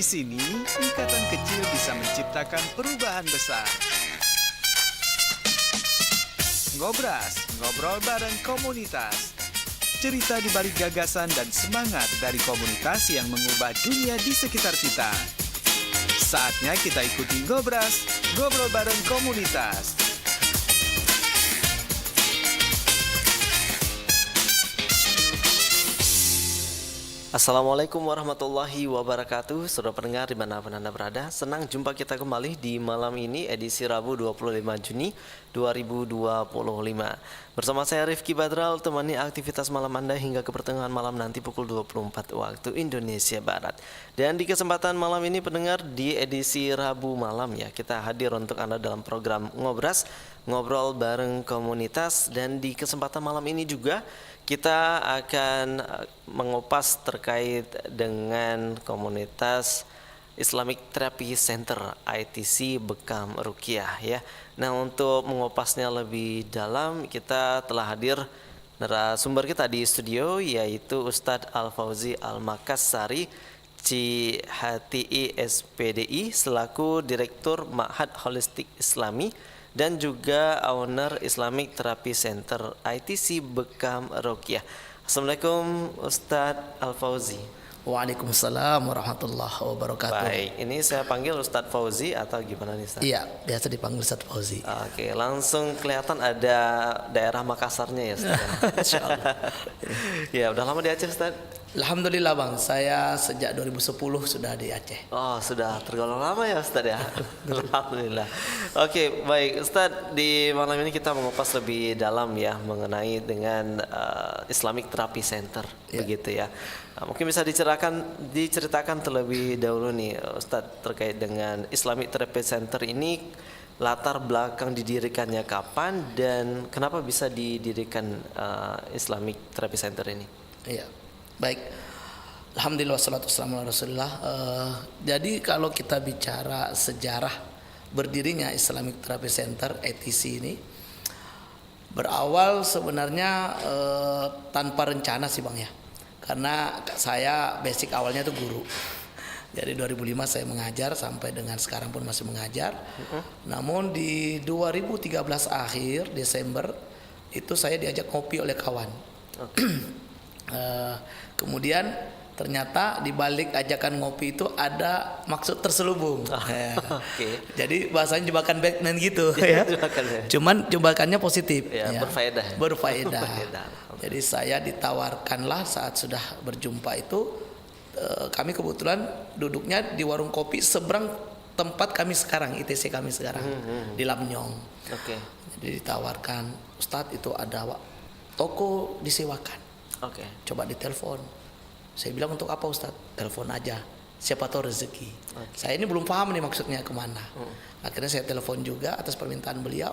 Di sini, ikatan kecil bisa menciptakan perubahan besar. Ngobras, ngobrol bareng komunitas. Cerita di balik gagasan dan semangat dari komunitas yang mengubah dunia di sekitar kita. Saatnya kita ikuti Ngobras, ngobrol bareng komunitas. Assalamualaikum warahmatullahi wabarakatuh. Saudara pendengar dimanapun Anda berada, senang jumpa kita kembali di malam ini edisi Rabu 25 Juni 2025. Bersama saya Rifki Badral, temani aktivitas malam Anda hingga ke pertengahan malam nanti pukul 24 waktu Indonesia Barat. Dan di kesempatan malam ini pendengar, di edisi Rabu malam ya, kita hadir untuk Anda dalam program Ngobras, ngobrol bareng komunitas. Dan di kesempatan malam ini juga kita akan mengupas terkait dengan komunitas Islamic Therapy Center ITC Bekam Ruqyah ya. Nah, untuk mengupasnya lebih dalam kita telah hadir narasumber kita di studio, yaitu Ustadz Al-Fauzi Al-Makassari CHTI SPDI selaku Direktur Ma'had Holistik Islami dan juga owner Islamic Therapy Center ITC Bekam Ruqyah. Assalamualaikum Ustadz Al-Fauzi. Waalaikumsalam warahmatullahi wabarakatuh. Baik, ini saya panggil Ustadz Fauzi atau gimana nih Ustadz? Iya, biasa dipanggil Ustadz Fauzi. Oke, langsung kelihatan ada daerah Makassarnya ya Ustadz. Insyaallah. Ya, udah lama di Aceh Ustadz? Alhamdulillah Bang, saya sejak 2010 sudah di Aceh. Oh, sudah tergolong lama ya Ustadz ya? Alhamdulillah. Oke, baik Ustadz, di malam ini kita mengupas lebih dalam ya mengenai dengan Islamic Therapy Center, begitu ya. Mungkin bisa diceritakan terlebih dahulu nih Ustadz terkait dengan Islamic Therapy Center ini, latar belakang didirikannya kapan dan kenapa bisa didirikan Islamic Therapy Center ini? Iya, baik. Alhamdulillah wassalatu wassalamu ala Rasulillah. Jadi kalau kita bicara sejarah berdirinya Islamic Therapy Center ITC ini, berawal sebenarnya tanpa rencana sih Bang ya. Karena saya basic awalnya itu guru. Jadi 2005 saya mengajar sampai dengan sekarang pun masih mengajar. Namun di 2013 akhir Desember itu saya diajak ngopi oleh kawan. Kemudian ternyata di balik ajakan ngopi itu ada maksud terselubung. Jadi bahasanya jebakan Batman gitu ya. Cuman jebakannya positif ya. Berfaedah. Jadi saya ditawarkanlah saat sudah berjumpa itu, kami kebetulan duduknya di warung kopi seberang tempat kami sekarang, ITC kami sekarang di Lamnyong. Jadi ditawarkan, Ustadz itu ada toko disewakan. Coba ditelepon. Saya bilang, untuk apa Ustadz? Telepon aja, siapa tahu rezeki. Saya ini belum paham nih maksudnya kemana. Akhirnya saya telepon juga atas permintaan beliau.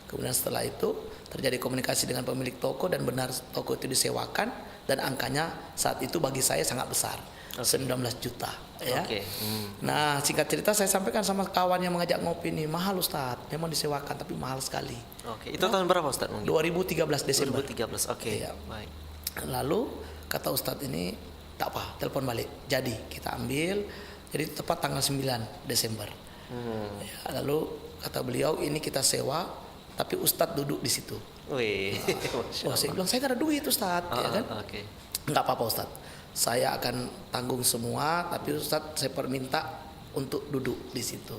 Kemudian setelah itu terjadi komunikasi dengan pemilik toko dan benar toko itu disewakan dan angkanya saat itu bagi saya sangat besar, 19 juta ya. Nah, singkat cerita saya sampaikan sama kawan yang mengajak ngopi ini, mahal Ustadz, memang disewakan tapi mahal sekali. Itu tahun berapa Ustadz? 2013 Desember. 2013, ya. Baik. Lalu kata Ustadz ini, tak apa, telepon balik. Jadi kita ambil, jadi tepat tanggal 9 Desember. Ya, lalu kata beliau, ini kita sewa, tapi Ustadz duduk di situ. Saya bilang, saya gak ada duit Ustadz, ya kan? Nggak apa-apa Ustadz, saya akan tanggung semua, tapi Ustadz saya perminta untuk duduk di situ.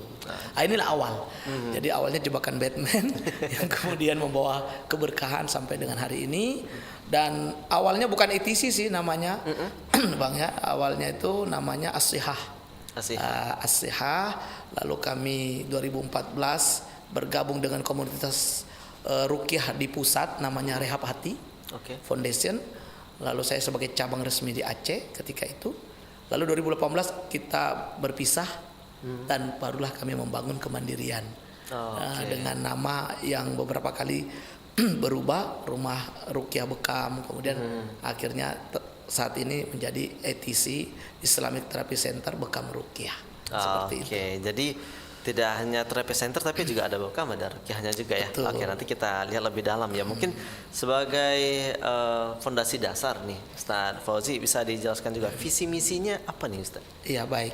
Inilah awal. Jadi awalnya jebakan Batman yang kemudian membawa keberkahan sampai dengan hari ini. Dan awalnya bukan ITC sih namanya, Bang ya. Awalnya itu namanya As-Sihah. As-Sihah. Lalu kami 2014 bergabung dengan komunitas Ruqyah di pusat, namanya Rehab Hati Foundation. Lalu saya sebagai cabang resmi di Aceh ketika itu. Lalu 2018 kita berpisah dan barulah kami membangun kemandirian dengan nama yang beberapa kali berubah, Rumah Ruqyah Bekam. Kemudian akhirnya saat ini menjadi ITC Islamic Therapy Center Bekam Ruqyah. Seperti itu. Jadi tidak hanya therapy center tapi juga ada Bekam, ada Ruqyahnya juga ya. Oke, nanti kita lihat lebih dalam ya. Mungkin sebagai fondasi dasar nih Ustadz Fauzi, bisa dijelaskan juga visi misinya apa nih Ustadz? Iya, baik.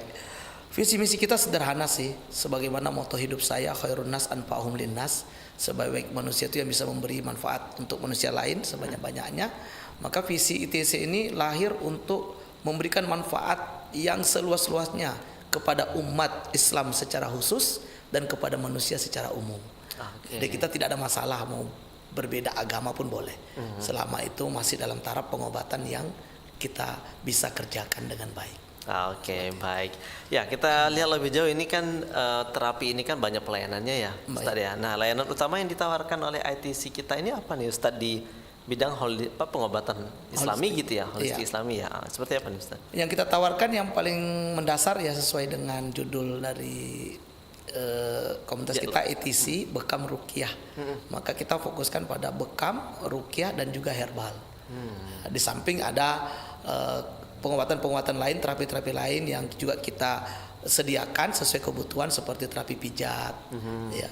Visi misi kita sederhana sih, sebagaimana moto hidup saya, khairun nas anfa'uhum linnas, sebaik manusia itu yang bisa memberi manfaat untuk manusia lain sebanyak-banyaknya. Maka visi ITC ini lahir untuk memberikan manfaat yang seluas-luasnya kepada umat Islam secara khusus dan kepada manusia secara umum. Jadi kita tidak ada masalah mau berbeda agama pun boleh, selama itu masih dalam taraf pengobatan yang kita bisa kerjakan dengan baik. Oke, baik. Ya, kita lihat lebih jauh ini kan terapi ini kan banyak pelayanannya ya, Ustadz ya. Nah, layanan utama yang ditawarkan oleh ITC kita ini apa nih, Ustadz, di bidang pengobatan Islami gitu ya, holistik Islami ya. Seperti apa nih, Ustadz? Yang kita tawarkan yang paling mendasar ya sesuai dengan judul dari komunitas kita ITC, bekam ruqyah. Maka kita fokuskan pada bekam, ruqyah dan juga herbal. Di samping ada pengobatan-pengobatan lain, terapi-terapi lain yang juga kita sediakan sesuai kebutuhan seperti terapi pijat, ya,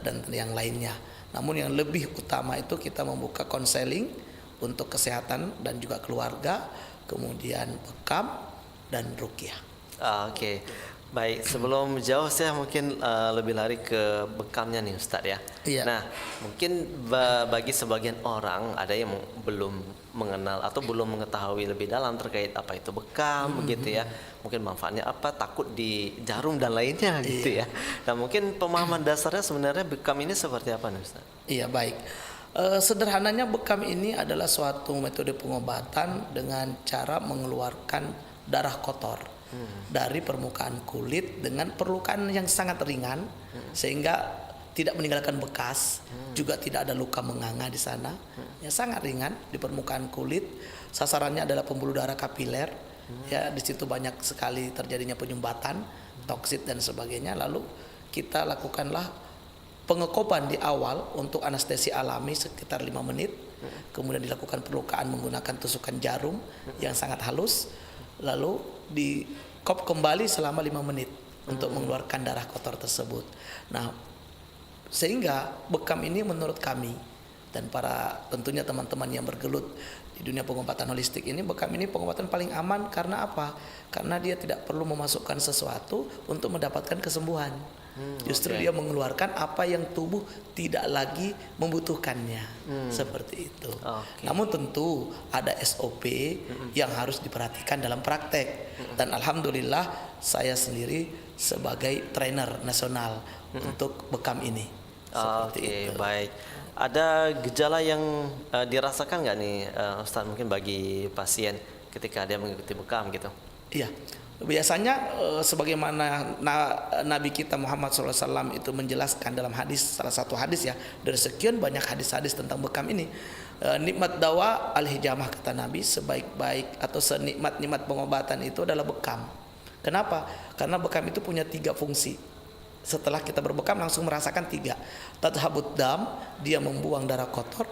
dan yang lainnya. Namun yang lebih utama itu kita membuka konseling untuk kesehatan dan juga keluarga, kemudian bekam dan ruqyah. Oke. Baik, sebelum jauh saya mungkin lebih lari ke bekamnya nih Ustadz ya. Iya. Nah, mungkin bagi sebagian orang ada yang belum mengenal atau belum mengetahui lebih dalam terkait apa itu bekam begitu ya. Mungkin manfaatnya apa, takut di jarum dan lainnya gitu ya. Nah, mungkin pemahaman dasarnya sebenarnya bekam ini seperti apa nih Ustadz? Iya, baik. Sederhananya bekam ini adalah suatu metode pengobatan dengan cara mengeluarkan darah kotor dari permukaan kulit dengan perlukaan yang sangat ringan, sehingga tidak meninggalkan bekas, juga tidak ada luka menganga di sana. Ya, sangat ringan di permukaan kulit. Sasarannya adalah pembuluh darah kapiler. Ya, di situ banyak sekali terjadinya penyumbatan, toksit dan sebagainya. Lalu kita lakukanlah pengekopan di awal untuk anestesi alami sekitar 5 menit. Kemudian dilakukan perlukaan menggunakan tusukan jarum yang sangat halus. Lalu di kop kembali selama 5 menit untuk mengeluarkan darah kotor tersebut. Nah, sehingga bekam ini menurut kami dan para tentunya teman-teman yang bergelut di dunia pengobatan holistik ini, bekam ini pengobatan paling aman. Karena apa? Karena dia tidak perlu memasukkan sesuatu untuk mendapatkan kesembuhan. Justru dia mengeluarkan apa yang tubuh tidak lagi membutuhkannya. Seperti itu. Namun tentu ada SOP yang harus diperhatikan dalam praktek. Dan alhamdulillah saya sendiri sebagai trainer nasional untuk bekam ini. Oke, baik. Ada gejala yang dirasakan nggak nih Ustadz, mungkin bagi pasien ketika dia mengikuti bekam gitu? Iya. Biasanya sebagaimana Nabi kita Muhammad SAW itu menjelaskan dalam hadis, salah satu hadis ya, dari sekian banyak hadis-hadis tentang bekam ini, nikmat dawa al-hijamah, kata Nabi, sebaik-baik atau senikmat-nikmat pengobatan itu adalah bekam. Kenapa? Karena bekam itu punya 3 fungsi. Setelah kita berbekam langsung merasakan 3. Tadhabud dam, dia membuang darah kotor.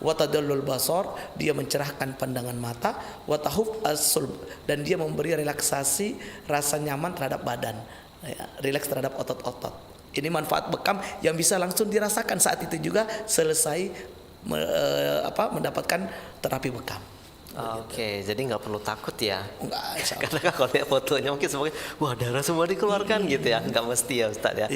Watadallul basar, dia mencerahkan pandangan mata. Watahuf as-sulb, dan dia memberi relaksasi, rasa nyaman terhadap badan, ya, rileks terhadap otot-otot. Ini manfaat bekam yang bisa langsung dirasakan saat itu juga selesai mendapatkan terapi bekam. Oke, jadi nggak perlu takut ya. Enggak, Karena kalau lihat fotonya mungkin sebagai wah, darah semua dikeluarkan gitu ya. Nggak mesti ya Ustadz ya.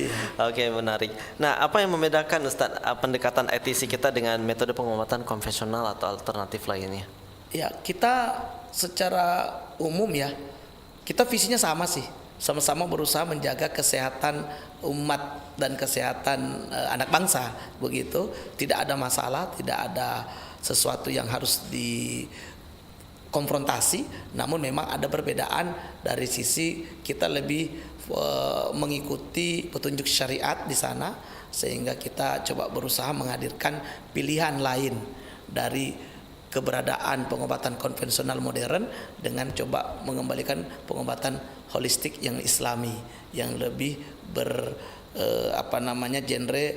Oke, menarik. Nah, apa yang membedakan Ustadz pendekatan ITC kita dengan metode pengobatan konvensional atau alternatif lainnya? Ya, kita secara umum ya, kita visinya sama sih. Sama-sama berusaha menjaga kesehatan umat dan kesehatan anak bangsa, begitu. Tidak ada masalah, tidak ada sesuatu yang harus konfrontasi, namun memang ada perbedaan dari sisi kita lebih mengikuti petunjuk syariat di sana, sehingga kita coba berusaha menghadirkan pilihan lain dari keberadaan pengobatan konvensional modern dengan coba mengembalikan pengobatan holistik yang islami, yang lebih genre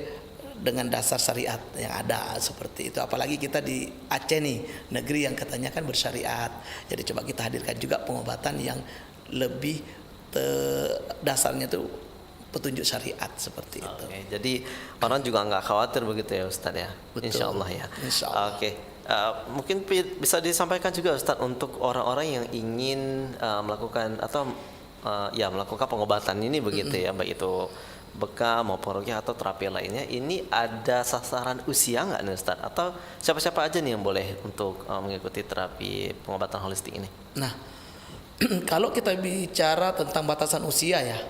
dengan dasar syariat yang ada, seperti itu. Apalagi kita di Aceh nih, negeri yang katanya kan bersyariat. Jadi coba kita hadirkan juga pengobatan yang lebih dasarnya itu petunjuk syariat, seperti itu. Oke, jadi orang juga nggak khawatir begitu ya Ustadz ya. Betul. Insya Allah ya. Insya Allah. Oke. Mungkin bisa disampaikan juga Ustadz untuk orang-orang yang ingin melakukan atau ya melakukan pengobatan ini begitu ya, baik itu bekam maupun rukyah atau terapi lainnya, ini ada sasaran usia nggak nih Ustaz? Atau siapa-siapa aja nih yang boleh untuk mengikuti terapi pengobatan holistik ini? Nah, kalau kita bicara tentang batasan usia ya,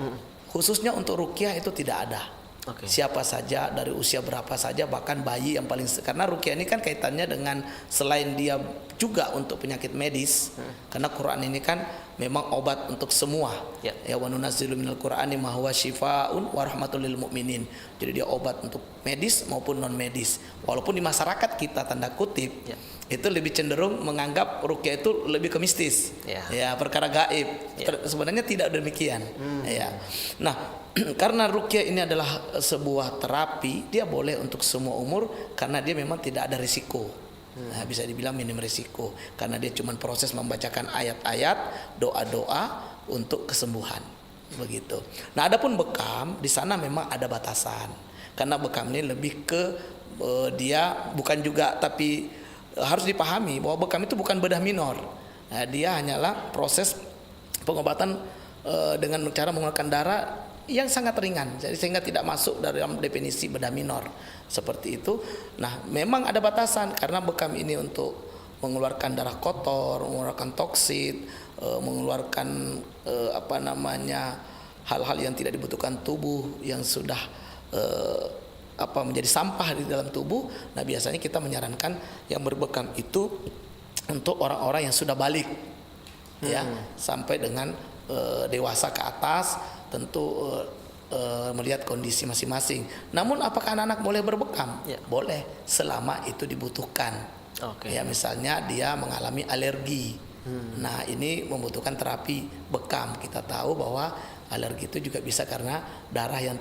khususnya untuk rukyah itu tidak ada. Oke. Siapa saja dari usia berapa saja, bahkan bayi yang paling karena rukyah ini kan kaitannya dengan selain dia juga untuk penyakit medis, karena Quran ini kan memang obat untuk semua. Ya. Ya, wa nunazzilu minal Qur'ani ma huwa syifaa'un wa rahmatul lil mu'minin. Jadi dia obat untuk medis maupun non medis. Walaupun di masyarakat kita tanda kutip Ya. itu lebih cenderung menganggap rukyah itu lebih ke mistis, Ya. perkara gaib. Ya. Sebenarnya tidak demikian. Ya. Nah, karena rukyah ini adalah sebuah terapi, dia boleh untuk semua umur karena dia memang tidak ada risiko. Nah, bisa dibilang minim risiko karena dia cuma proses membacakan ayat-ayat, doa-doa untuk kesembuhan. Begitu. Nah, adapun bekam di sana memang ada batasan. Karena bekam ini lebih ke dia bukan juga, tapi harus dipahami bahwa bekam itu bukan bedah minor. Nah, dia hanyalah proses pengobatan dengan cara menggunakan darah yang sangat ringan, jadi sehingga tidak masuk dalam definisi bedah minor seperti itu. Nah, memang ada batasan karena bekam ini untuk mengeluarkan darah kotor, mengeluarkan toksit, mengeluarkan hal-hal yang tidak dibutuhkan tubuh yang sudah menjadi sampah di dalam tubuh. Nah, biasanya kita menyarankan yang berbekam itu untuk orang-orang yang sudah balik, ya, sampai dengan dewasa ke atas, tentu melihat kondisi masing-masing. Namun apakah anak-anak boleh berbekam? Ya. Boleh, selama itu dibutuhkan. Oke. Ya, misalnya dia mengalami alergi. Nah, ini membutuhkan terapi bekam. Kita tahu bahwa alergi itu juga bisa karena darah yang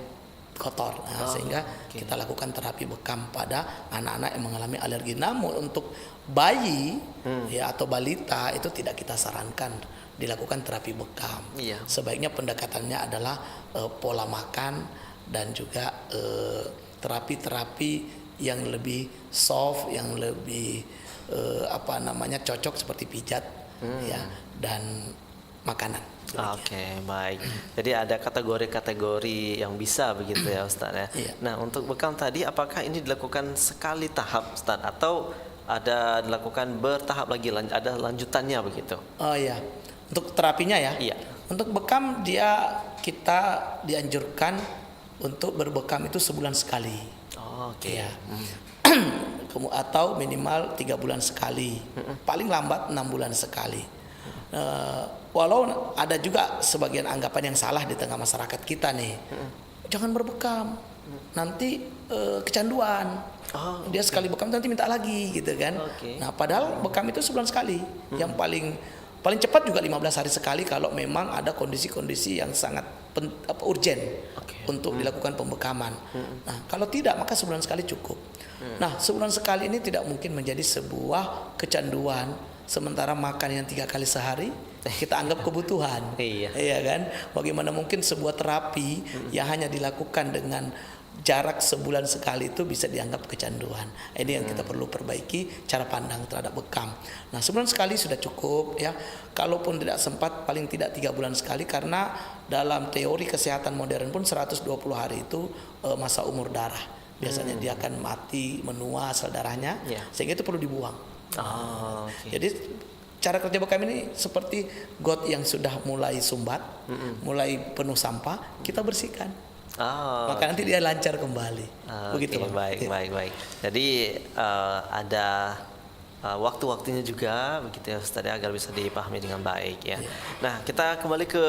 kotor. Nah, sehingga kita lakukan terapi bekam pada anak-anak yang mengalami alergi. Namun untuk bayi ya atau balita itu tidak kita sarankan dilakukan terapi bekam. Iya. Sebaiknya pendekatannya adalah pola makan dan juga terapi-terapi yang lebih soft, yang lebih cocok seperti pijat, ya, dan makanan. Oke, baik. Jadi ada kategori-kategori yang bisa begitu ya Ustaz ya. Iya. Nah, untuk bekam tadi apakah ini dilakukan sekali tahap Ustaz atau ada dilakukan bertahap lagi, ada lanjutannya begitu? Oh iya. Untuk terapinya ya. Iya. Untuk bekam kita dianjurkan untuk berbekam itu sebulan sekali. Oh, oke. Ya. Atau minimal 3 bulan sekali. Paling lambat 6 bulan sekali. Walau ada juga sebagian anggapan yang salah di tengah masyarakat kita nih. Jangan berbekam. Nanti kecanduan. Dia sekali bekam nanti minta lagi gitu kan. Oke. Nah, padahal bekam itu sebulan sekali. Yang paling cepat juga 15 hari sekali kalau memang ada kondisi-kondisi yang sangat urgent untuk dilakukan pembekaman. Nah, kalau tidak maka sebulan sekali cukup. Nah, sebulan sekali ini tidak mungkin menjadi sebuah kecanduan. Sementara makan yang 3 kali sehari kita anggap kebutuhan. Iya kan? Bagaimana mungkin sebuah terapi yang hanya dilakukan dengan jarak sebulan sekali itu bisa dianggap kecanduan. Ini yang kita perlu perbaiki cara pandang terhadap bekam. Nah, sebulan sekali sudah cukup ya. Kalaupun tidak sempat paling tidak 3 bulan sekali, karena dalam teori kesehatan modern pun 120 hari itu masa umur darah. Biasanya dia akan mati, menua sel darahnya, sehingga itu perlu dibuang. Jadi cara kerja bekam ini seperti got yang sudah mulai sumbat, mulai penuh sampah, kita bersihkan. Maka nanti dia lancar kembali. Begitu, Bang. Baik. Jadi ada waktu-waktunya juga begitu ya Ustaz ya, agar bisa dipahami dengan baik ya. Nah, kita kembali ke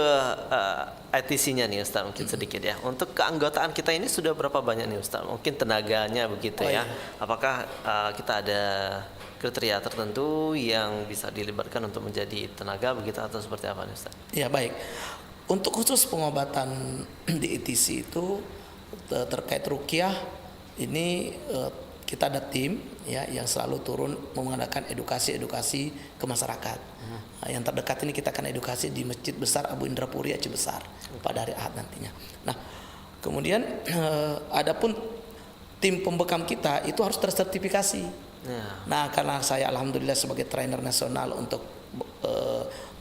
ITC-nya nih Ustaz, mungkin sedikit ya. Untuk keanggotaan kita ini sudah berapa banyak nih Ustaz? Mungkin tenaganya begitu ya. Apakah kita ada kriteria tertentu yang bisa dilibatkan untuk menjadi tenaga begitu atau seperti apa nih Ustaz? Ya, baik. Untuk khusus pengobatan di ITC itu terkait rukyah ini kita ada tim ya yang selalu turun mengadakan edukasi ke masyarakat. Yang terdekat ini kita akan edukasi di Masjid Besar Abu Indrapuri Aceh Besar pada hari Ahad nantinya. Nah, kemudian adapun tim pembekam kita itu harus tersertifikasi. Nah, karena saya alhamdulillah sebagai trainer nasional untuk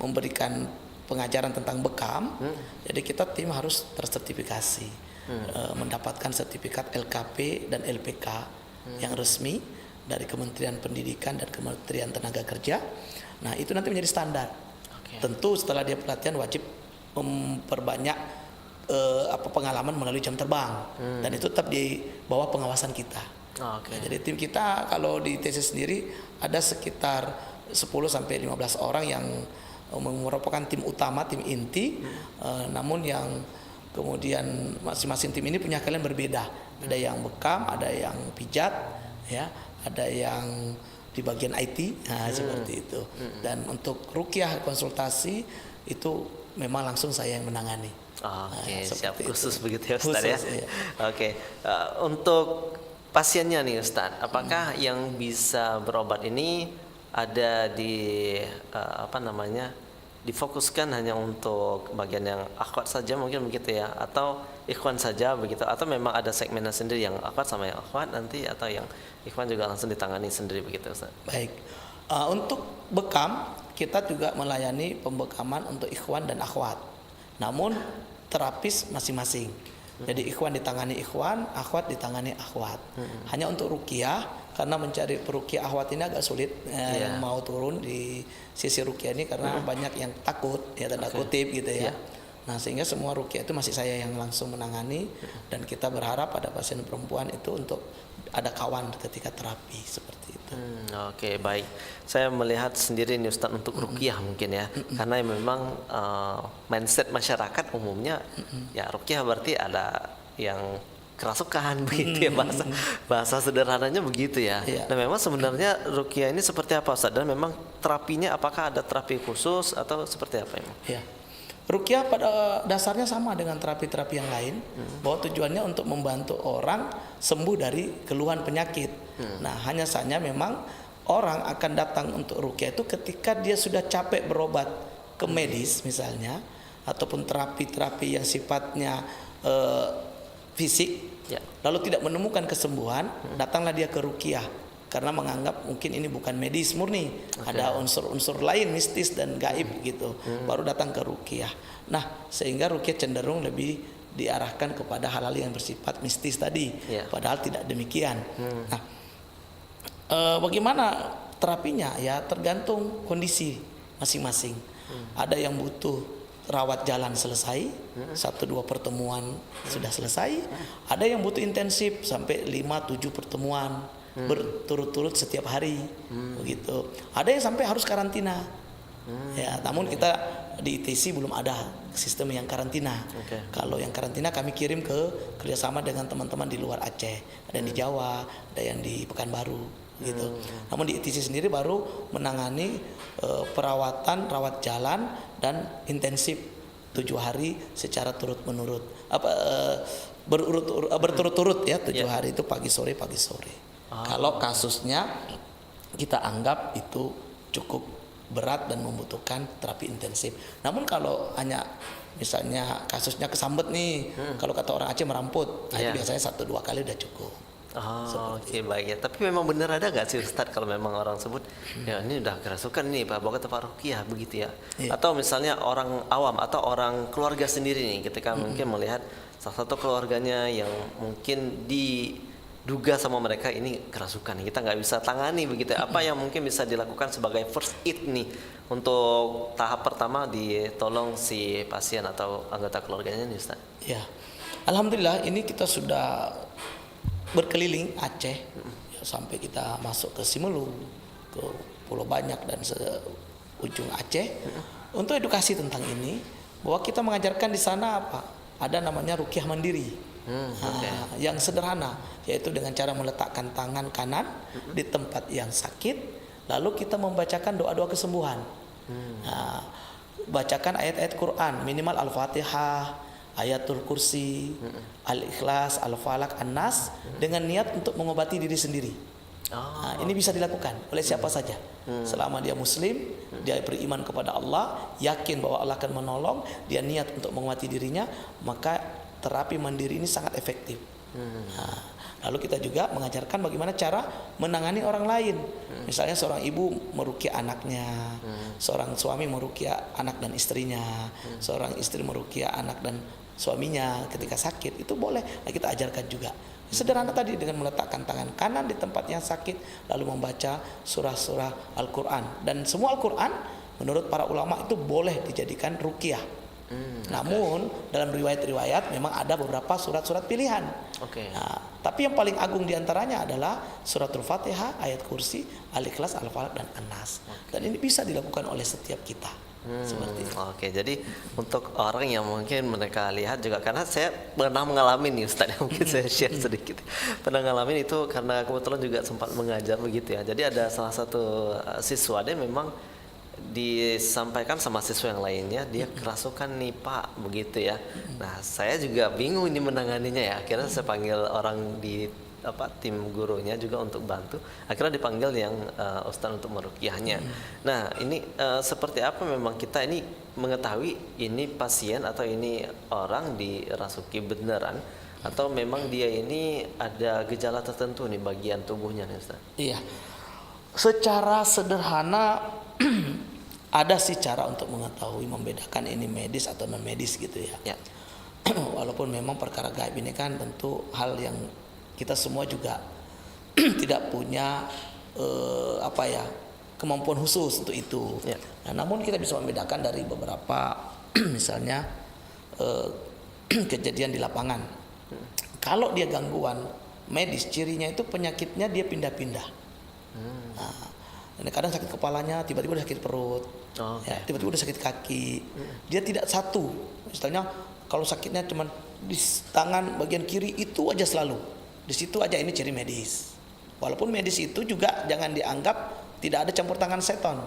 memberikan pengajaran tentang bekam. Jadi kita tim harus tersertifikasi, mendapatkan sertifikat LKP dan LPK yang resmi dari Kementerian Pendidikan dan Kementerian Tenaga Kerja. Nah, itu nanti menjadi standar. Tentu setelah dia pelatihan wajib memperbanyak pengalaman melalui jam terbang, dan itu tetap di bawah pengawasan kita. Jadi tim kita kalau di TC sendiri ada sekitar 10 sampai 15 orang yang merupakan tim utama, tim inti. Namun yang kemudian masing-masing tim ini punya kalian berbeda. Ada yang bekam, ada yang pijat, ya, ada yang di bagian IT, seperti itu. Dan untuk ruqyah konsultasi itu memang langsung saya yang menangani. Siap, khusus itu. Begitu ya Ustaz, khusus, ya. Iya. Untuk pasiennya nih Ustaz, apakah yang bisa berobat ini ada di difokuskan hanya untuk bagian yang akhwat saja mungkin begitu ya, atau ikhwan saja begitu, atau memang ada segmennya sendiri yang akhwat sama yang akhwat nanti, atau yang ikhwan juga langsung ditangani sendiri begitu Ustaz? Baik, untuk bekam kita juga melayani pembekaman untuk ikhwan dan akhwat, namun terapis masing-masing. Jadi ikhwan ditangani ikhwan, akhwat ditangani akhwat. Hanya untuk ruqyah, karena mencari peruqyah akhwat ini agak sulit, yang mau turun di sisi ruqyah ini karena banyak yang takut, ya tanda kutip gitu ya. Nah, sehingga semua ruqyah itu masih saya yang langsung menangani, dan kita berharap pada pasien perempuan itu untuk ada kawan ketika terapi seperti itu. Oke, baik. Saya melihat sendiri nih Ustaz untuk ruqyah mungkin ya, karena memang mindset masyarakat umumnya ya ruqyah berarti ada yang kerasukan begitu ya, bahasa sederhananya begitu ya. Nah, memang sebenarnya ruqyah ini seperti apa Ustaz? Dan memang terapinya apakah ada terapi khusus atau seperti apa emang? Ya. Ruqyah pada dasarnya sama dengan terapi-terapi yang lain, bahwa tujuannya untuk membantu orang sembuh dari keluhan penyakit. Nah, hanya saja memang orang akan datang untuk ruqyah itu ketika dia sudah capek berobat ke medis misalnya, ataupun terapi-terapi yang sifatnya fisik, lalu tidak menemukan kesembuhan, datanglah dia ke ruqyah karena menganggap mungkin ini bukan medis murni, ada unsur-unsur lain mistis dan gaib gitu, baru datang ke ruqyah. Nah, sehingga ruqyah cenderung lebih diarahkan kepada hal-hal yang bersifat mistis tadi, padahal tidak demikian. Nah, bagaimana terapinya? Ya tergantung kondisi masing-masing. Ada yang butuh rawat jalan selesai, 1-2 pertemuan sudah selesai. Ada yang butuh intensif sampai 5-7 pertemuan berturut-turut setiap hari, begitu. Ada yang sampai harus karantina. Ya, namun kita di ITC belum ada sistem yang karantina. Kalau yang karantina kami kirim ke kerjasama dengan teman-teman di luar Aceh, ada yang di Jawa, ada yang di Pekanbaru, gitu. Namun di ITC sendiri baru menangani perawatan rawat jalan dan intensif 7 hari secara berturut-turut ya, 7 hari itu pagi sore. Kalau kasusnya kita anggap itu cukup berat dan membutuhkan terapi intensif. Namun kalau hanya misalnya kasusnya kesambet nih, kalau kata orang Aceh meramput, itu biasanya 1-2 kali udah cukup. Oke, baik ya. Tapi memang benar ada nggak sih Ustadz kalau memang orang sebut ya ini udah kerasukan nih Pak Bawa ke ruqyah begitu ya? Atau misalnya orang awam atau orang keluarga sendiri nih ketika mungkin melihat salah satu keluarganya yang mungkin diduga sama mereka ini kerasukan, kita nggak bisa tangani begitu. Apa yang mungkin bisa dilakukan sebagai first aid nih untuk tahap pertama ditolong si pasien atau anggota keluarganya nih Ustaz? Ya, alhamdulillah ini kita sudah berkeliling Aceh ya, sampai kita masuk ke Simelung, ke Pulau Banyak dan seujung Aceh untuk edukasi tentang ini, bahwa kita mengajarkan di sana ada namanya ruqyah mandiri. Yang sederhana, yaitu dengan cara meletakkan tangan kanan di tempat yang sakit, lalu kita membacakan doa-doa kesembuhan. Bacakan ayat-ayat Quran, minimal Al-Fatihah, Ayatul Kursi, Al-Ikhlas, Al-Falaq, An-Nas, dengan niat untuk mengobati diri sendiri. Ini bisa dilakukan oleh siapa saja, selama dia Muslim, dia beriman kepada Allah, yakin bahwa Allah akan menolong, dia niat untuk mengobati dirinya, maka terapi mandiri ini sangat efektif. Nah, lalu kita juga mengajarkan bagaimana cara menangani orang lain. Misalnya seorang ibu meruqyah anaknya, seorang suami meruqyah anak dan istrinya, seorang istri meruqyah anak dan suaminya ketika sakit, itu boleh. Nah, kita ajarkan juga. Sederhana tadi dengan meletakkan tangan kanan di tempat yang sakit lalu membaca surah-surah Al-Qur'an. Dan semua Al-Qur'an menurut para ulama itu boleh dijadikan ruqyah. Namun dalam riwayat-riwayat memang ada beberapa surat-surat pilihan. Nah, tapi yang paling agung diantaranya adalah suratul Fatihah, ayat kursi, Al-Ikhlas, Al-Falaq dan An-Nas. Dan ini bisa dilakukan oleh setiap kita. Seperti itu. Jadi untuk orang yang mungkin mereka lihat juga, karena saya pernah mengalami nih Ustaz, mungkin saya share sedikit. Pernah ngalamin itu karena kebetulan juga sempat mengajar begitu ya. Jadi ada salah satu siswa dia memang disampaikan sama siswa yang lainnya, dia kerasukan nih Pak begitu ya. Nah saya juga bingung ini menanganinya ya. Akhirnya saya panggil orang di tim gurunya juga untuk bantu. Akhirnya dipanggil yang ustaz untuk meruqyahnya. Nah ini seperti apa memang kita ini mengetahui ini pasien atau ini orang dirasuki beneran, atau memang dia ini ada gejala tertentu nih bagian tubuhnya nih Ustaz? Iya. Secara sederhana ada sih cara untuk mengetahui, membedakan ini medis atau non medis gitu ya. Walaupun memang perkara gaib ini kan tentu hal yang kita semua juga tidak punya kemampuan khusus untuk itu. Nah, namun kita bisa membedakan dari beberapa misalnya kejadian di lapangan. Kalau dia gangguan medis, cirinya itu penyakitnya dia pindah-pindah. Nah, kadang sakit kepalanya, tiba-tiba udah sakit perut, tiba-tiba udah sakit kaki. Dia tidak satu. Misalnya kalau sakitnya cuma di tangan bagian kiri itu aja selalu. Di situ aja, ini ciri medis. Walaupun medis itu juga jangan dianggap tidak ada campur tangan seton.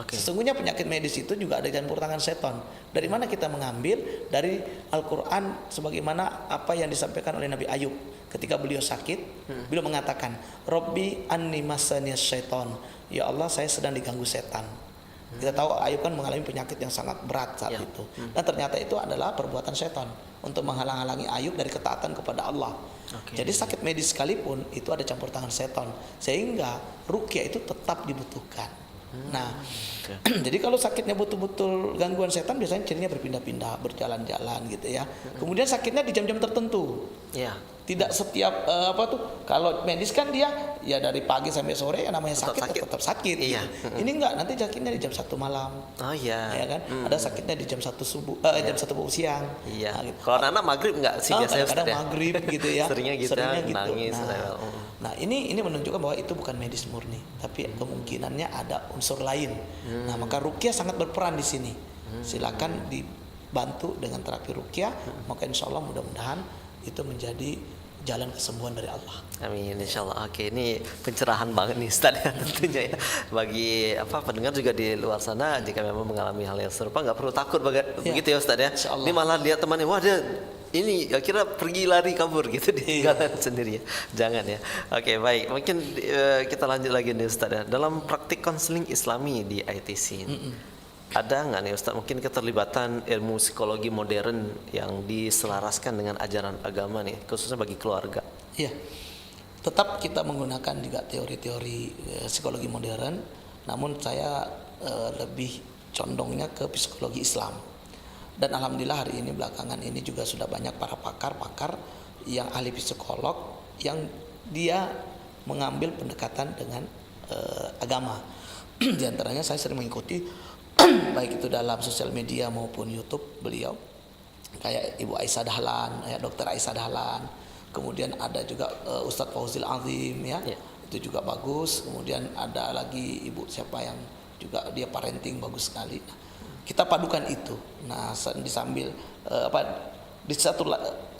Sesungguhnya penyakit medis itu juga ada campur tangan seton. Dari mana kita mengambil? Dari Al-Quran, sebagaimana apa yang disampaikan oleh Nabi Ayub ketika beliau sakit. Beliau mengatakan, Robbi anni masaniyas syaiton. Ya Allah, saya sedang diganggu setan. Kita tahu Ayub kan mengalami penyakit yang sangat berat saat itu. Dan ternyata itu adalah perbuatan setan untuk menghalang-halangi Ayub dari ketaatan kepada Allah. Jadi sakit medis sekalipun itu ada campur tangan setan, sehingga ruqyah itu tetap dibutuhkan. Nah, jadi kalau sakitnya betul-betul gangguan setan, biasanya cirinya berpindah-pindah, berjalan-jalan gitu ya. Kemudian sakitnya di jam-jam tertentu. Tidak setiap kalau medis kan dia ya dari pagi sampai sore yang namanya tetap sakit. Gitu. Ini enggak, nanti sakitnya di jam 1 malam. Ya kan? Ada sakitnya di jam 1 subuh, jam 1 siang. Nah, gitu. Kalau anak maghrib enggak sih biasanya? Kadang maghrib gitu ya. Seringnya gitu. Nangis. Nah, ini menunjukkan bahwa itu bukan medis murni, tapi kemungkinannya ada unsur lain. Nah, maka ruqyah sangat berperan di sini. Silakan dibantu dengan terapi ruqyah, maka insya Allah mudah-mudahan itu menjadi jalan kesembuhan dari Allah. Amin, insyaallah. Ini pencerahan banget nih Ustaz ya, tentunya ya. Bagi pendengar juga di luar sana, jika memang mengalami hal yang serupa, nggak perlu takut begitu ya Ustaz ya. Ini malah lihat temannya, wah dia ini kira pergi lari kabur gitu, ditinggalkan sendiri ya. Jangan ya. Baik. Mungkin kita lanjut lagi nih Ustaz ya. Dalam praktik konseling Islami di ITC ini, ada nggak nih Ustaz mungkin keterlibatan ilmu psikologi modern yang diselaraskan dengan ajaran agama nih, khususnya bagi keluarga? Iya, tetap kita menggunakan juga teori-teori psikologi modern, namun saya lebih condongnya ke psikologi Islam. Dan alhamdulillah hari ini belakangan ini juga sudah banyak para pakar-pakar yang ahli psikolog yang dia mengambil pendekatan dengan agama. Di antaranya saya sering mengikuti baik itu dalam sosial media maupun YouTube beliau, kayak Ibu Aisyah Dahlan, Dr. Aisyah Dahlan, kemudian ada juga Ustadz Fauzil Azim ya, itu juga bagus. Kemudian ada lagi Ibu siapa yang juga dia parenting bagus sekali. Kita padukan itu. Nah, disambil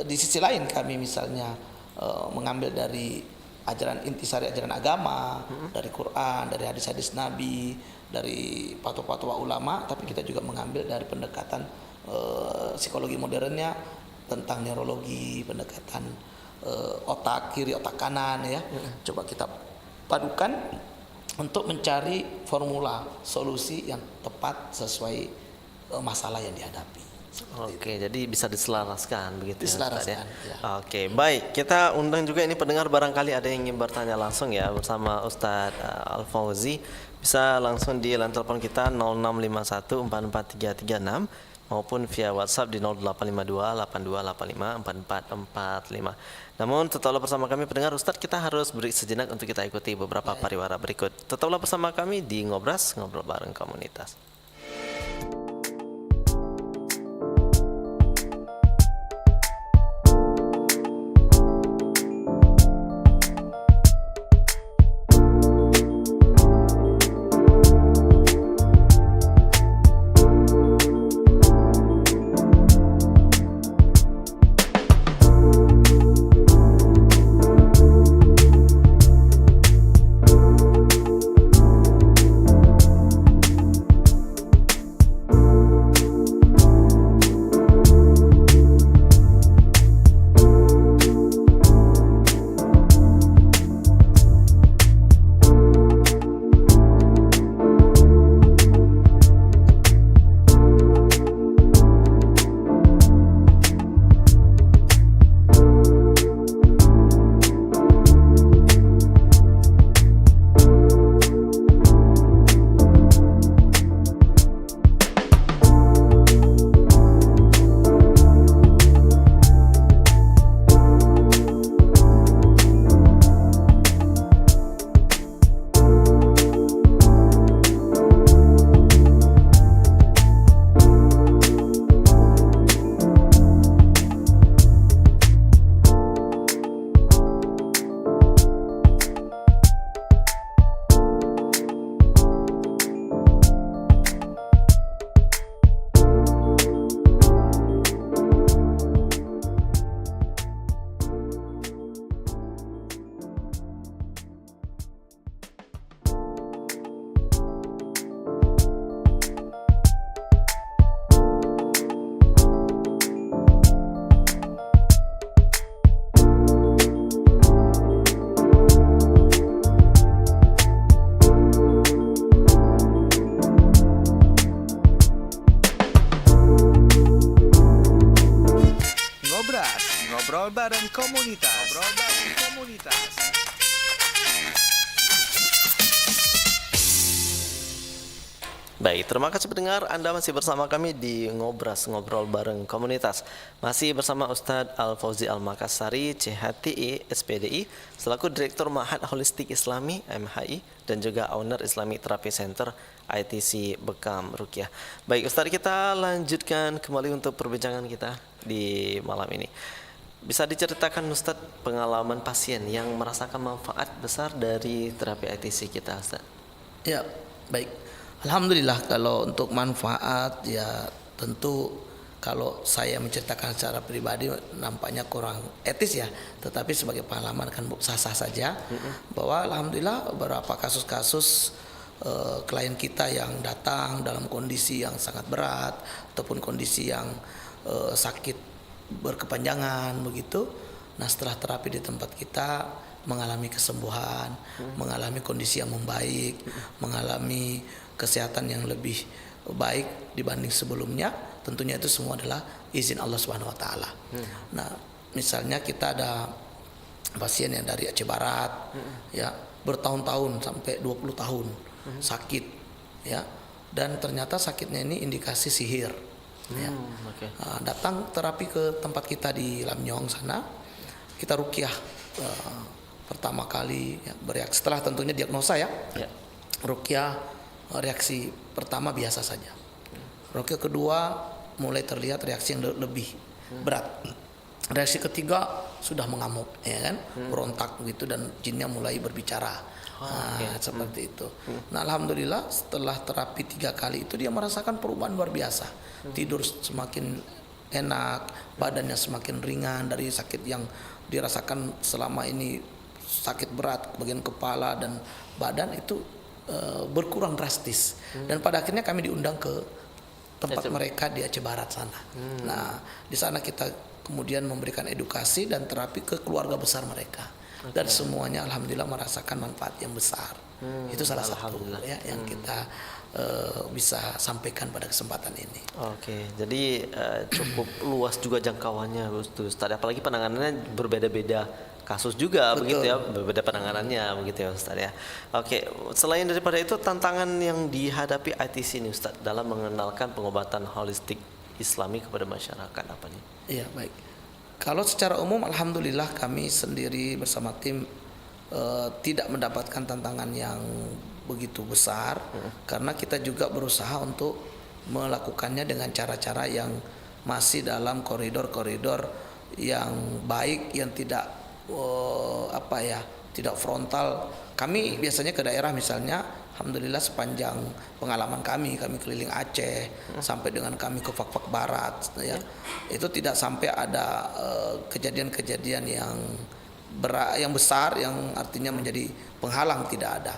di sisi lain kami misalnya mengambil dari intisari ajaran agama, dari Quran, dari hadis-hadis Nabi, dari fatwa-fatwa ulama, tapi kita juga mengambil dari pendekatan psikologi modernnya tentang neurologi, pendekatan otak kiri, otak kanan ya. Coba kita padukan untuk mencari formula solusi yang tepat sesuai masalah yang dihadapi. Oke, jadi bisa diselaraskan begitu ya, Ustaz ya. Diselaraskan, ya. Oke, baik. Kita undang juga ini pendengar, barangkali ada yang ingin bertanya langsung ya bersama Ustadz Al-Fauzi. Bisa langsung di line telepon kita 0651443336 maupun via WhatsApp di 085282854445. Namun tetaplah bersama kami pendengar, Ustadz, kita harus break sejenak untuk kita ikuti beberapa pariwara berikut. Tetaplah bersama kami di Ngobras, ngobrol bareng komunitas. Ngobrol bareng komunitas. Ngobrol bareng komunitas. Baik, terima kasih pendengar, Anda masih bersama kami di Ngobras, ngobrol bareng komunitas. Masih bersama Ustadz Al-Fauzi Al-Makassari, CHTI, SPDI, selaku Direktur Ma'had Holistik Islami, MHI, dan juga owner Islamic Therapy Center, ITC Bekam Ruqyah. Baik Ustadz, kita lanjutkan kembali untuk perbincangan kita di malam ini. Bisa diceritakan Ustadz pengalaman pasien yang merasakan manfaat besar dari terapi ITC kita, Ustadz? Ya, baik. Alhamdulillah kalau untuk manfaat ya tentu kalau saya menceritakan secara pribadi nampaknya kurang etis ya, tetapi sebagai pengalaman kan sah-sah saja bahwa alhamdulillah beberapa kasus-kasus klien kita yang datang dalam kondisi yang sangat berat ataupun kondisi yang sakit berkepanjangan begitu. Nah, setelah terapi di tempat kita mengalami kesembuhan, mengalami kondisi yang membaik, mengalami kesehatan yang lebih baik dibanding sebelumnya. Tentunya itu semua adalah izin Allah Subhanahu wa taala. Nah, misalnya kita ada pasien yang dari Aceh Barat ya, bertahun-tahun sampai 20 tahun sakit ya. Dan ternyata sakitnya ini indikasi sihir ya. Datang terapi ke tempat kita di Lamnyong sana. Kita ruqyah pertama kali ya, bereaksi setelah tentunya diagnosa ya. Ruqyah reaksi pertama biasa saja. Ruqyah kedua mulai terlihat reaksi yang lebih berat. Reaksi ketiga sudah mengamuk ya kan, berontak gitu dan jinnya mulai berbicara. Seperti itu. Nah, alhamdulillah setelah terapi 3 kali itu dia merasakan perubahan luar biasa. Tidur semakin enak, badannya semakin ringan dari sakit yang dirasakan selama ini, sakit berat bagian kepala dan badan itu berkurang drastis. Dan pada akhirnya kami diundang ke tempat mereka di Aceh Barat sana. Nah, di sana kita kemudian memberikan edukasi dan terapi ke keluarga besar mereka. dan semuanya alhamdulillah merasakan manfaat yang besar. Itu salah satu Alhamdulillah. ya yang kita bisa sampaikan pada kesempatan ini. Oke, jadi cukup luas juga jangkauannya Ustaz. Apalagi penanganannya berbeda-beda kasus juga. Betul. Begitu ya, berbeda penanganannya begitu ya Ustaz ya. Oke, selain daripada itu tantangan yang dihadapi ITC ini Ustaz dalam mengenalkan pengobatan holistik Islami kepada masyarakat apa nih? Iya, baik. Kalau secara umum alhamdulillah kami sendiri bersama tim tidak mendapatkan tantangan yang begitu besar karena kita juga berusaha untuk melakukannya dengan cara-cara yang masih dalam koridor-koridor yang baik, yang tidak tidak frontal. Kami biasanya ke daerah misalnya, alhamdulillah sepanjang pengalaman kami keliling Aceh sampai dengan kami ke Fak-Fak Barat ya. Itu tidak sampai ada kejadian-kejadian yang besar yang artinya menjadi penghalang, tidak ada.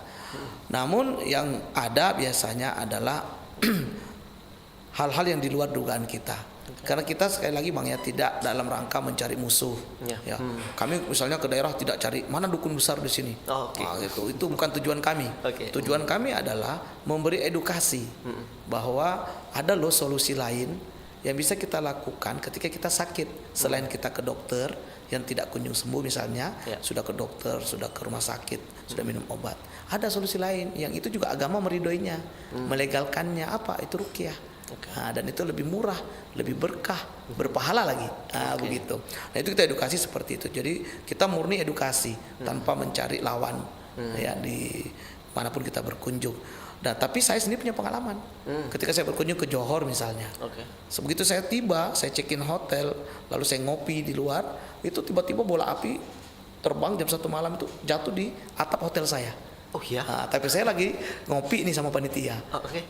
Namun yang ada biasanya adalah hal-hal yang di luar dugaan kita. Karena kita sekali lagi Bang ya tidak dalam rangka mencari musuh. Ya. Kami misalnya ke daerah tidak cari mana dukun besar di sini. Itu bukan tujuan kami. Tujuan kami adalah memberi edukasi bahwa ada loh solusi lain yang bisa kita lakukan ketika kita sakit. Selain kita ke dokter yang tidak kunjung sembuh misalnya, sudah ke dokter, sudah ke rumah sakit, sudah minum obat. Ada solusi lain yang itu juga agama meridoinya, melegalkannya, apa? Itu ruqyah. Nah, dan itu lebih murah, lebih berkah, berpahala lagi. Begitu. Nah, itu kita edukasi seperti itu. Jadi kita murni edukasi tanpa mencari lawan ya di manapun kita berkunjung. Nah, tapi saya sendiri punya pengalaman. Ketika saya berkunjung ke Johor misalnya. Sebegitu saya tiba, saya check-in hotel, lalu saya ngopi di luar, itu tiba-tiba bola api terbang jam 1 malam itu jatuh di atap hotel saya. Oh iya. Nah, tapi saya lagi ngopi nih sama panitia.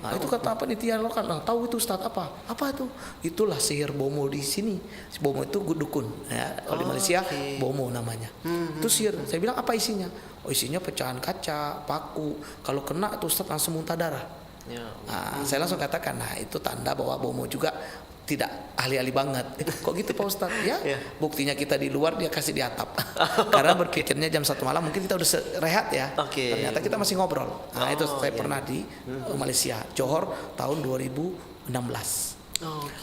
Nah, itu kata panitia lo kan, tahu itu Ustaz apa? Apa itu? Itulah sihir bomo di sini. Bomo itu dukun. Ya, kalau di Malaysia bomo namanya. Itu sihir. Saya bilang apa isinya? Oh, isinya pecahan kaca, paku. Kalau kena tuh Ustaz langsung muntah darah. Nah, saya langsung katakan, nah itu tanda bahwa bomo juga tidak ahli-ahli banget. Kok gitu Pak Ustadz? Ya, buktinya kita di luar, dia kasih di atap. Karena berpikirnya jam 1 malam mungkin kita udah rehat ya. Ternyata kita masih ngobrol. Nah, itu saya pernah di Malaysia, Johor tahun 2016.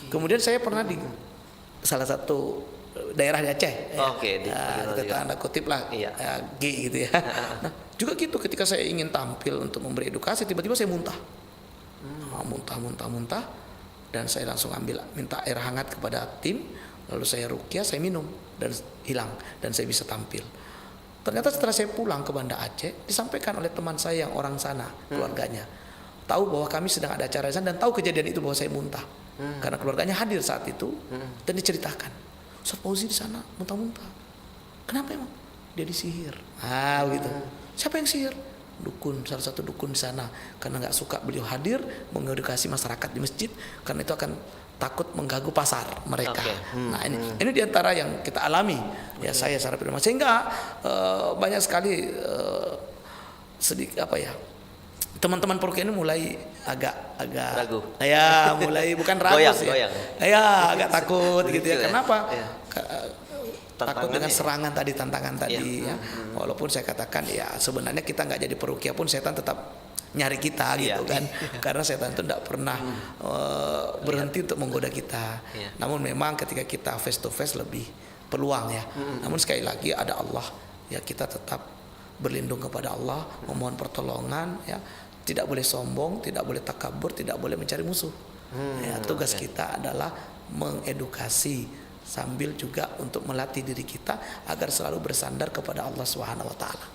Kemudian saya pernah di salah satu daerah di Aceh. Kita tanda kutip lah, G gitu ya. Nah, juga gitu ketika saya ingin tampil untuk memberi edukasi, tiba-tiba saya muntah. Muntah. Dan saya langsung minta air hangat kepada tim, lalu saya ruqyah, saya minum dan hilang dan saya bisa tampil. Ternyata setelah saya pulang ke Banda Aceh, disampaikan oleh teman saya yang orang sana, keluarganya, tahu bahwa kami sedang ada acara di sana dan tahu kejadian itu bahwa saya muntah. Karena keluarganya hadir saat itu dan diceritakan, Ustaz Fauzi di sana muntah-muntah. Kenapa emang? Dia disihir. Begitu. Siapa yang sihir? Dukun, salah satu dukun di sana, karena nggak suka beliau hadir mengedukasi masyarakat di masjid karena itu akan takut mengganggu pasar mereka. Nah, ini diantara yang kita alami ya saya secara pribadi, sehingga banyak sekali sedikit teman-teman Purki ini mulai agak ragu. Ya, mulai bukan ragu sih. Goyang. Ya, agak takut gitu ya. Kenapa? Tantangan Takut dengan serangan tadi, tantangan tadi ya. Walaupun saya katakan ya sebenarnya kita nggak jadi peruqyah pun setan tetap nyari kita gitu kan. Karena setan itu tidak pernah berhenti untuk menggoda kita. Namun memang ketika kita face to face lebih peluang ya. Namun sekali lagi ada Allah ya, kita tetap berlindung kepada Allah, memohon pertolongan ya. Tidak boleh sombong, tidak boleh takabur, tidak boleh mencari musuh. Tugas kita adalah mengedukasi sambil juga untuk melatih diri kita agar selalu bersandar kepada Allah Subhanahu wa taala.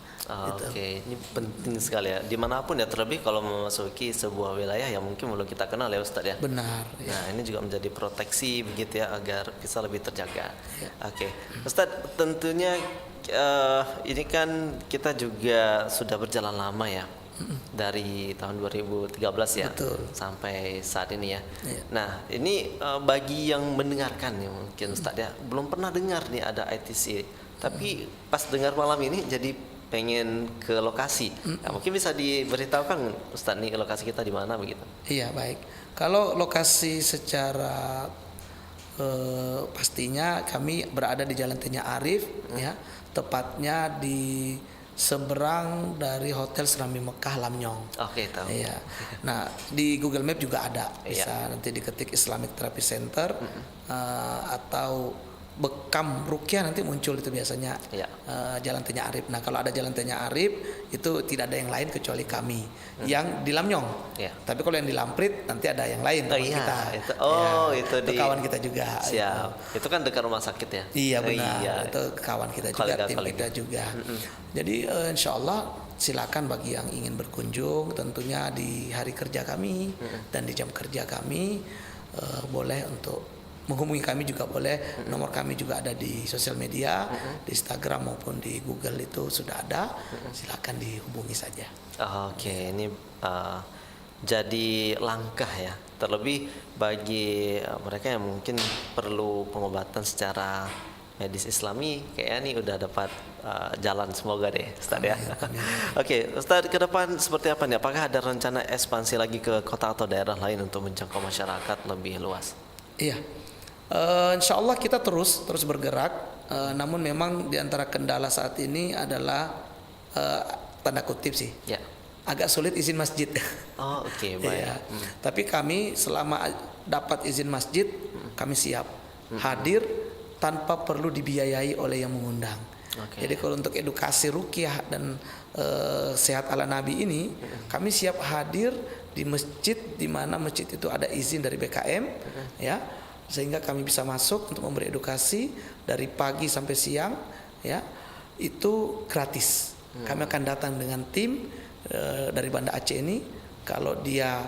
Ini penting sekali ya. Dimanapun ya, terlebih kalau memasuki sebuah wilayah yang mungkin belum kita kenal ya Ustaz ya. Benar. Nah, ini juga menjadi proteksi begitu ya agar bisa lebih terjaga. Ustaz, tentunya ini kan kita juga sudah berjalan lama ya. Dari tahun 2013 ya. Betul. Sampai saat ini ya. Nah, ini bagi yang mendengarkan ya mungkin Ustaz ya belum pernah dengar nih ada ITC, tapi pas dengar malam ini jadi pengen ke lokasi. Nah, mungkin bisa diberitahukan Ustaz nih lokasi kita di mana begitu? Iya, baik. Kalau lokasi secara pastinya kami berada di Jalan Tenya Arif, ya, tepatnya di seberang dari Hotel Serambi Mekah Lamnyong. Oke, tahu. Iya. Nah, di Google Map juga ada. Iya. Bisa nanti diketik Islamic Therapy Center atau Bekam Rukyah, nanti muncul itu biasanya. Iya. Jalan Tenya Arif. Nah, kalau ada Jalan Tenya Arif itu tidak ada yang lain kecuali kami yang di Lamnyong. Iya. Tapi kalau yang di Lamprit nanti ada yang lain teman iya, kita. itu di kawan kita juga. Siap. Itu kan dekat rumah sakit ya? Iya benar. Iya. Itu kawan kita juga, Kolega- tim kita juga. Jadi insya Allah silakan bagi yang ingin berkunjung, tentunya di hari kerja kami dan di jam kerja kami boleh untuk menghubungi kami juga boleh. Nomor kami juga ada di sosial media, di Instagram maupun di Google itu sudah ada. Silakan dihubungi saja. Oke, ini jadi langkah ya, terlebih bagi mereka yang mungkin perlu pengobatan secara medis Islami, kayaknya nih udah dapat jalan, semoga deh Ustaz ya. Oke, Ustaz, ke depan seperti apa nih? Apakah ada rencana ekspansi lagi ke kota atau daerah lain untuk menjangkau masyarakat lebih luas? Iya, insya Allah kita terus bergerak. Namun memang diantara kendala saat ini adalah tanda kutip sih, Ya. agak sulit izin masjid. Oh, oke, baik. Iya. Tapi kami selama dapat izin masjid, kami siap hadir tanpa perlu dibiayai oleh yang mengundang. Oke. Jadi kalau untuk edukasi ruqyah dan sehat ala Nabi ini, kami siap hadir di masjid di mana masjid itu ada izin dari BKM, ya, sehingga kami bisa masuk untuk memberi edukasi dari pagi sampai siang, ya, itu gratis. Kami akan datang dengan tim dari Banda Aceh ini. Kalau dia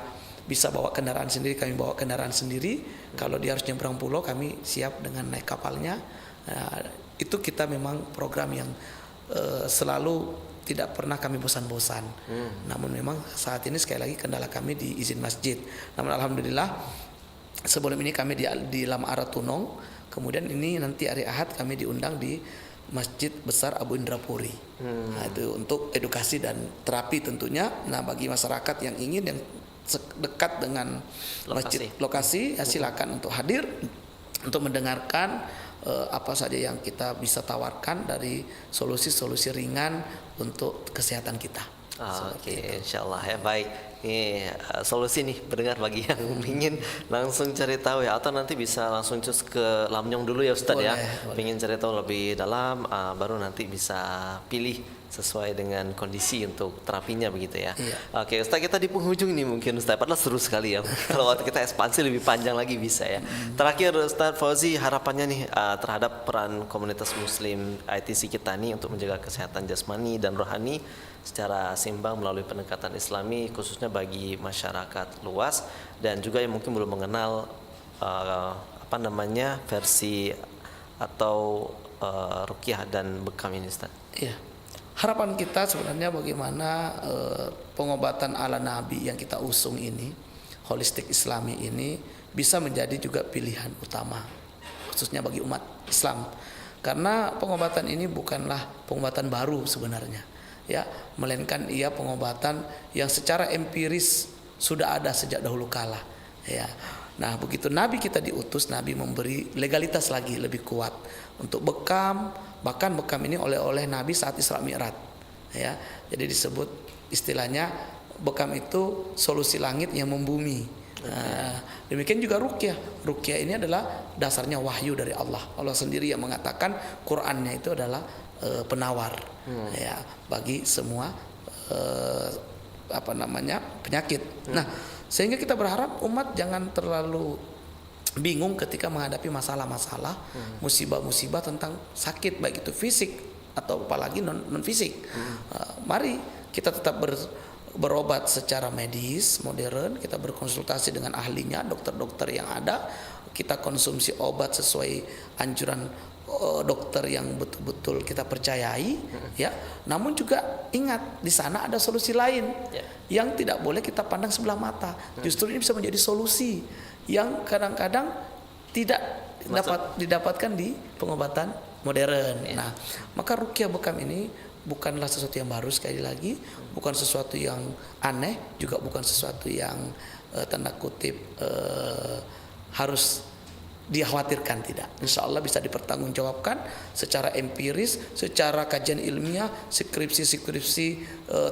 bisa bawa kendaraan sendiri, kami bawa kendaraan sendiri. Kalau dia harus nyebrang pulau, kami siap dengan naik kapalnya. Itu kita memang program yang selalu tidak pernah kami bosan-bosan. Namun memang saat ini sekali lagi kendala kami di izin masjid. Namun alhamdulillah sebelum ini kami di Lam Ara Tunong, kemudian ini nanti hari Ahad kami diundang di Masjid Besar Abu Indrapuri. Nah, itu untuk edukasi dan terapi tentunya. Nah, bagi masyarakat yang ingin yang dekat dengan masjid lokasi, ya silakan untuk hadir untuk mendengarkan apa saja yang kita bisa tawarkan dari solusi-solusi ringan untuk kesehatan kita. Oke, insyaallah ya, baik. Ini solusi nih pendengar bagi yang ingin langsung cari tahu ya, atau nanti bisa langsung cus ke Lamnyong dulu ya Ustadz ya. Ingin cari tahu lebih dalam, baru nanti bisa pilih sesuai dengan kondisi untuk terapinya begitu ya. Iya. Oke, Ustadz, kita di penghujung nih mungkin Ustadz, padahal seru sekali ya. Kalau waktu kita ekspansi lebih panjang lagi bisa ya. Terakhir Ustadz Fauzi, harapannya nih terhadap peran komunitas Muslim ITC kita nih untuk menjaga kesehatan jasmani dan rohani secara seimbang melalui pendekatan Islami, khususnya bagi masyarakat luas dan juga yang mungkin belum mengenal versi atau ruqyah dan bekam ini Ustaz. Iya. Harapan kita sebenarnya bagaimana pengobatan ala Nabi yang kita usung ini, holistik Islami ini, bisa menjadi juga pilihan utama khususnya bagi umat Islam. Karena pengobatan ini bukanlah pengobatan baru sebenarnya, ya, melainkan ia pengobatan yang secara empiris sudah ada sejak dahulu kala, ya. Nah, begitu Nabi kita diutus, Nabi memberi legalitas lagi lebih kuat untuk bekam. Bahkan bekam ini oleh Nabi saat Isra Mi'raj, ya. Jadi disebut istilahnya bekam itu solusi langit yang membumi. Demikian juga ruqyah. Ruqyah ini adalah dasarnya wahyu dari Allah. Allah sendiri yang mengatakan Qur'annya itu adalah penawar, ya, bagi semua penyakit. Nah, sehingga kita berharap umat jangan terlalu bingung ketika menghadapi masalah-masalah, musibah-musibah tentang sakit, baik itu fisik atau apalagi non fisik. Mari kita tetap berobat secara medis modern, kita berkonsultasi dengan ahlinya, dokter-dokter yang ada, kita konsumsi obat sesuai anjuran dokter yang betul-betul kita percayai, ya. Namun juga ingat, di sana ada solusi lain yang tidak boleh kita pandang sebelah mata. Justru ini bisa menjadi solusi yang kadang-kadang tidak didapatkan di pengobatan modern. Nah, maka ruqyah bekam ini bukanlah sesuatu yang baru, sekali lagi, bukan sesuatu yang aneh, juga bukan sesuatu yang tanda kutip harus dikhawatirkan, tidak. Insya Allah bisa dipertanggungjawabkan secara empiris, secara kajian ilmiah, skripsi-skripsi,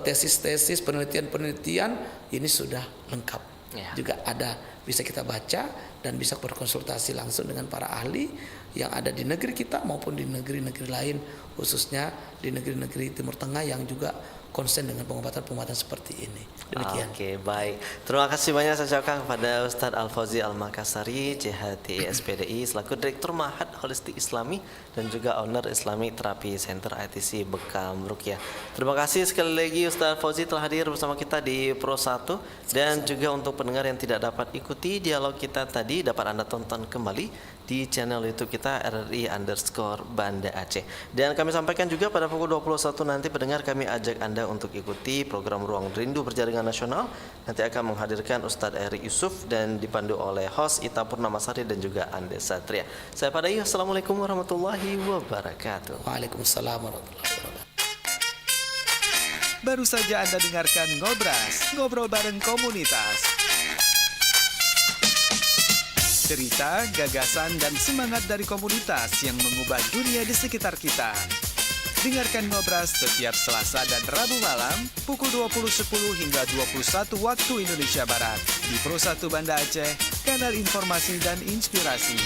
tesis-tesis, penelitian-penelitian ini sudah lengkap. Ya. Juga ada, bisa kita baca dan bisa berkonsultasi langsung dengan para ahli yang ada di negeri kita maupun di negeri-negeri lain, khususnya di negeri-negeri Timur Tengah yang juga konsen dengan pengobatan-pengobatan seperti ini. Demikian. Oke, baik. Terima kasih banyak saya ucapkan kepada Ustadz Al-Fauzi Al-Makassari, JHT SPDI, selaku Direktur Ma'had Holistik Islami dan juga owner Islamic Therapy Center ITC Bekam Rukyah. Terima kasih sekali lagi Ustadz Fauzi telah hadir bersama kita di Pro 1, dan juga untuk pendengar yang tidak dapat ikuti dialog kita tadi, dapat Anda tonton kembali di channel YouTube kita RRI_Banda Aceh. Dan kami sampaikan juga pada pukul 21 nanti pendengar, kami ajak Anda untuk ikuti program Ruang Rindu Berjaringan Nasional. Nanti akan menghadirkan Ustadz Eri Yusuf dan dipandu oleh host Ita Purnamasari dan juga Andes Satria. Saya Padai, Assalamualaikum warahmatullahi wabarakatuh. Waalaikumsalam warahmatullahi wabarakatuh. Baru saja Anda dengarkan Ngobras, ngobrol bareng komunitas. Cerita, gagasan, dan semangat dari komunitas yang mengubah dunia di sekitar kita. Dengarkan Ngobras setiap Selasa dan Rabu malam pukul 20.10 hingga 21 waktu Indonesia Barat di Pro 1 Banda Aceh, kanal informasi dan inspirasi.